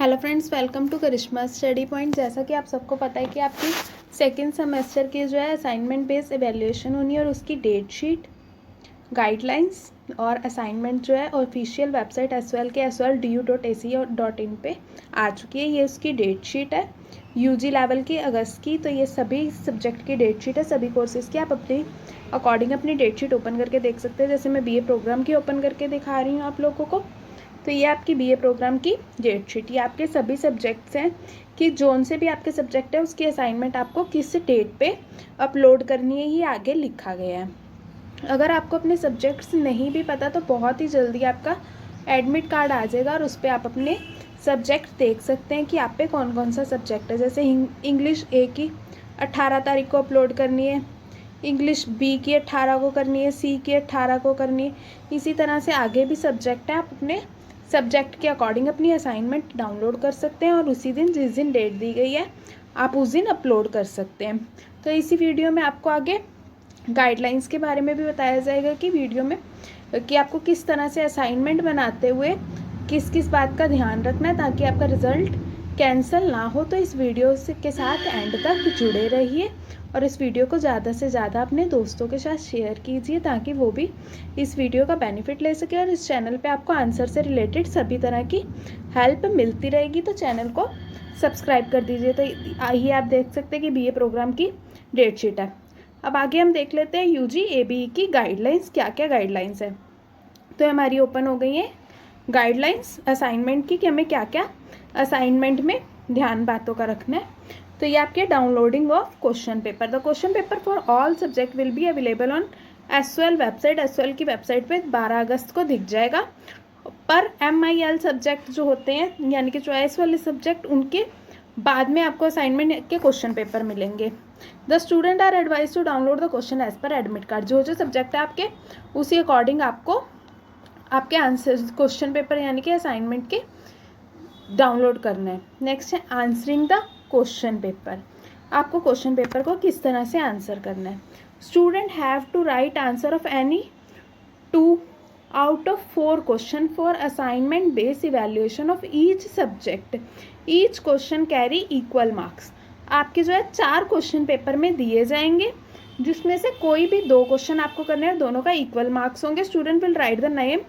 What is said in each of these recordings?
Hello friends, welcome to Karishma study point. जैसा कि आप सबको पता है कि आपकी सेकेंड सेमेस्टर की जो है असाइनमेंट बेस्ड एवेल्यूएशन होनी है और उसकी डेट शीट, गाइडलाइंस और असाइनमेंट जो है ऑफिशियल वेबसाइट SOL के sol.du.ac.in पे आ चुकी है। ये उसकी डेट शीट है यूजी लेवल की अगस्त की। तो ये सभी सब्जेक्ट की डेट शीट है, सभी कोर्सेज़ की। आप अपनी अकॉर्डिंग अपनी डेट शीट ओपन करके देख सकते हैं। जैसे मैं BA प्रोग्राम की ओपन करके दिखा रही हूँ आप लोगों को। तो ये आपकी BA प्रोग्राम की डेट शीट, ये आपके सभी सब्जेक्ट्स हैं कि जोन से भी आपके सब्जेक्ट है उसकी असाइनमेंट आपको किस डेट पे अपलोड करनी है, ये आगे लिखा गया है। अगर आपको अपने सब्जेक्ट्स नहीं भी पता तो बहुत ही जल्दी आपका एडमिट कार्ड आ जाएगा और उस पर आप अपने सब्जेक्ट देख सकते हैं कि आप पे कौन कौन सा सब्जेक्ट है। जैसे इंग्लिश A की 18 तारीख को अपलोड करनी है, इंग्लिश B की 18 को करनी है, C की 18 को करनी है। इसी तरह से आगे भी सब्जेक्ट है, आप अपने सब्जेक्ट के अकॉर्डिंग अपनी असाइनमेंट डाउनलोड कर सकते हैं और उसी दिन जिस दिन डेट दी गई है आप उस दिन अपलोड कर सकते हैं। तो इसी वीडियो में आपको आगे गाइडलाइंस के बारे में भी बताया जाएगा कि वीडियो में कि आपको किस तरह से असाइनमेंट बनाते हुए किस किस बात का ध्यान रखना है ताकि आपका रिज़ल्ट कैंसिल ना हो। तो इस वीडियो के साथ एंड तक जुड़े रहिए और इस वीडियो को ज़्यादा से ज़्यादा अपने दोस्तों के साथ शेयर कीजिए ताकि वो भी इस वीडियो का बेनिफिट ले सके। और इस चैनल पे आपको आंसर से रिलेटेड सभी तरह की हेल्प मिलती रहेगी, तो चैनल को सब्सक्राइब कर दीजिए। तो आइए आप देख सकते हैं कि BA प्रोग्राम की डेट शीट है। अब आगे हम देख लेते हैं UG ABE की गाइडलाइंस, क्या क्या गाइडलाइंस है। तो हमारी ओपन हो गई है गाइडलाइंस असाइनमेंट की कि हमें क्या क्या असाइनमेंट में ध्यान बातों का रखना है। तो ये आपके downloading of question paper, the question paper for all subject will be available on SOL website. SOL की वेबसाइट पे 12 अगस्त को दिख जाएगा। पर MIL सब्जेक्ट जो होते हैं यानी कि चॉइस वाले सब्जेक्ट, उनके बाद में आपको असाइनमेंट के क्वेश्चन पेपर मिलेंगे। The student are advise to download the question as per admit card. जो जो सब्जेक्ट है आपके उसी अकॉर्डिंग आपको आपके आंसर क्वेश्चन पेपर यानी कि असाइनमेंट के डाउनलोड करना है। नेक्स्ट है आंसरिंग द क्वेश्चन पेपर। आपको क्वेश्चन पेपर को किस तरह से आंसर करना है। Student have to write answer of any 2 out of 4 question for assignment based evaluation of each subject. Each question carry equal marks. आपके जो है 4 क्वेश्चन पेपर में दिए जाएंगे जिसमें से कोई भी 2 क्वेश्चन आपको करने हैं, दोनों का इक्वल मार्क्स होंगे। Student will right the name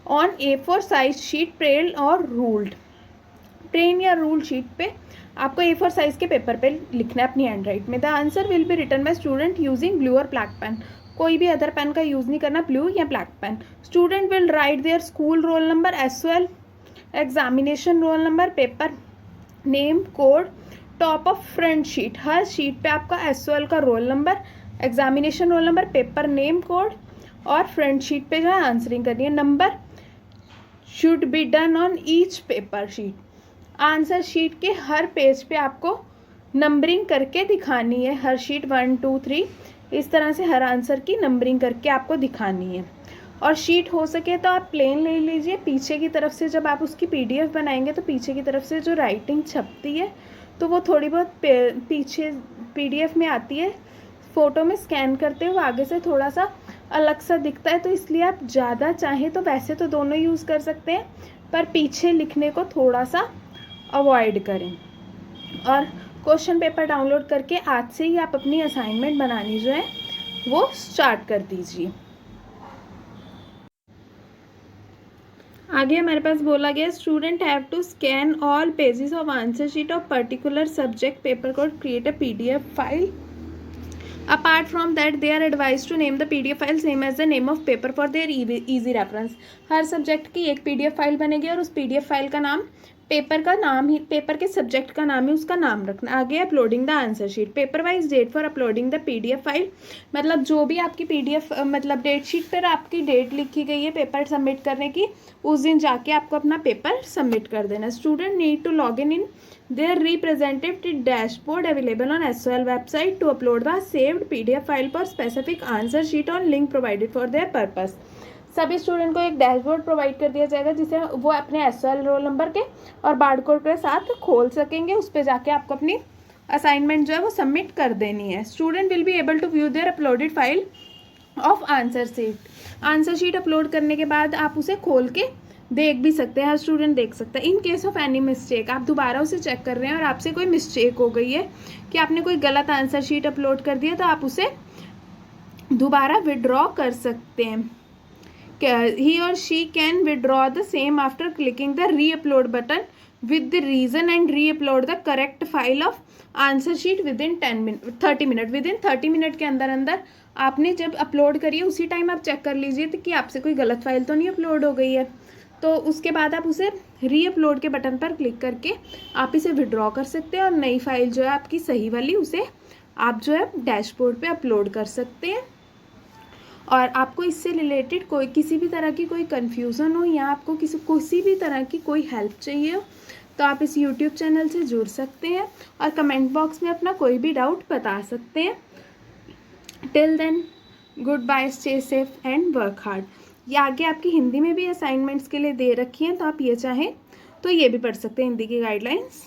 on A4 size sheet, Braille और रूल्ड। प्लेन या रूल शीट पे आपको A4 साइज के पेपर पे लिखना है अपनी हैंड राइट में। The answer will be written by student using blue और ब्लैक पेन। कोई भी अदर पेन का यूज़ नहीं करना, ब्लू या black pen. Student will write their school roll number, SOL examination roll number, paper name, code top of front sheet. हर sheet पे आपका SOL का roll number, examination roll number, paper name, code और front sheet पे जो है answering करनी है। Number should be done on each paper sheet. Answer sheet के हर पेज पे आपको नंबरिंग करके दिखानी है। हर शीट 1 2 3 इस तरह से हर आंसर की नंबरिंग करके आपको दिखानी है। और शीट हो सके तो आप प्लेन ले लीजिए। पीछे की तरफ से जब आप उसकी PDF बनाएंगे तो पीछे की तरफ से जो राइटिंग छपती है तो वो थोड़ी बहुत पीछे PDF में आती है। फ़ोटो में स्कैन करते हुए आगे से थोड़ा सा अलग सा दिखता है, तो इसलिए आप ज़्यादा चाहें तो वैसे तो दोनों यूज़ कर सकते हैं, पर पीछे लिखने को थोड़ा सा अवॉइड करें। और क्वेश्चन पेपर डाउनलोड करके आज से ही आप अपनी असाइनमेंट बनानी जो है वो स्टार्ट कर दीजिए। आगे हमारे पास बोला गया student have to scan all pages of answer sheet of particular subject paper code, create a PDF file. Apart from that, they are advised to name the PDF file same as the name of paper for their easy reference. Her subject की एक PDF file बनेगी और उस PDF file का नाम paper का नाम ही, paper के सब्जेक्ट का नाम ही उसका नाम रखना। आगे uploading the answer sheet, paper wise date for uploading the PDF file. मतलब जो भी आपकी PDF मतलब डेट शीट पर आपकी डेट लिखी गई है पेपर सबमिट करने की, उस दिन जाके आपको अपना पेपर सबमिट कर देना। Student need to log in their representative dashboard available on SOL website to upload the saved PDF file for specific answer sheet on link provided for their purpose। सभी स्टूडेंट को एक dashboard provide कर दिया जाएगा जिसे वो अपने SOL roll number के और बारकोड के साथ खोल सकेंगे। उस पर जाके आपको अपनी असाइनमेंट जो है वो सबमिट कर देनी है। Student will be able to view their uploaded file of answer sheet. Answer sheet upload करने के बाद आप उसे खोल के देख भी सकते हैं, हर स्टूडेंट देख सकता है। In case of any mistake, आप दोबारा उसे चेक कर रहे हैं और आपसे कोई मिस्टेक हो गई है कि आपने कोई गलत आंसर शीट अपलोड कर दिया, तो आप उसे दोबारा विड्रॉ कर सकते हैं। he or she can withdraw the same after clicking the re-upload button with the reason and re-upload the correct file of answer sheet within 30 minute. Within 30 minute के अंदर अंदर आपने जब अपलोड करी है उसी टाइम आप चेक कर लीजिए कि आपसे कोई गलत फाइल तो नहीं अपलोड हो गई है। तो उसके बाद आप उसे री अपलोड के बटन पर क्लिक करके आप इसे विड्रॉ कर सकते हैं और नई फाइल जो है आपकी सही वाली, उसे आप जो है डैशबोर्ड पे अपलोड कर सकते हैं। और आपको इससे रिलेटेड कोई किसी भी तरह की कोई कन्फ्यूज़न हो या आपको किसी भी तरह की कोई हेल्प चाहिए हो तो आप इस यूट्यूब चैनल से जुड़ सकते हैं और कमेंट बॉक्स में अपना कोई भी डाउट बता सकते हैं। Till then, good bye, stay safe and work hard. ये आगे आपकी हिंदी में भी असाइनमेंट्स के लिए दे रखी हैं, तो आप ये चाहें तो ये भी पढ़ सकते हैं हिंदी की गाइडलाइंस।